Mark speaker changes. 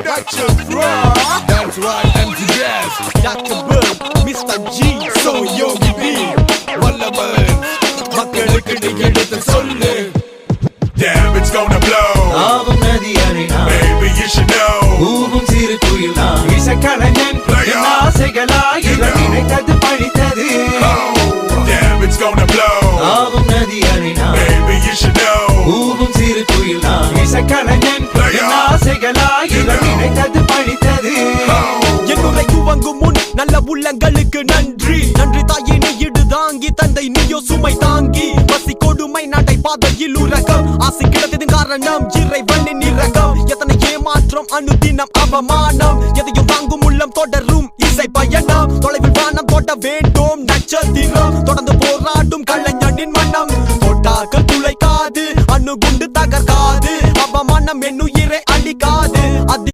Speaker 1: production from. That's right, MTS, Dr. Bill, Mr. G, so Yogi B, Wallaman, மக்களுக்கு நீ எடுத்து சொல்லு.
Speaker 2: Damn, it's gonna blow. Baby, you should know. Damn, it's gonna blow. Baby, you should know.
Speaker 1: என்னுடைய துவங்கும் முன் நல்ல உள்ளங்களுக்கு நன்றி நன்றி தாயே நீ இடு தாங்கி தந்தை நீயோ சுமை தாங்கி பசி கொடுமை நடை பாதையில் உறக்கம் ஆசை கிடத்தது காரணம் இறைவனின் இரக்கம் எத்தனை ஏமாற்றம் அனுதினம் அவமானம் எதையும் வாங்கும் உள்ளம் தொடரும் இசை பயணம் தொலைவில் வானம் தொட வேண்டும் நட்சத்திரம் தொடர்ந்து போராடும் கலைஞனின் மனம் தொட்டாக்கள் துளைக்காது அணுகுண்டு தகர்க்காது அவமானம் என்னுயிரை அழிக்காது.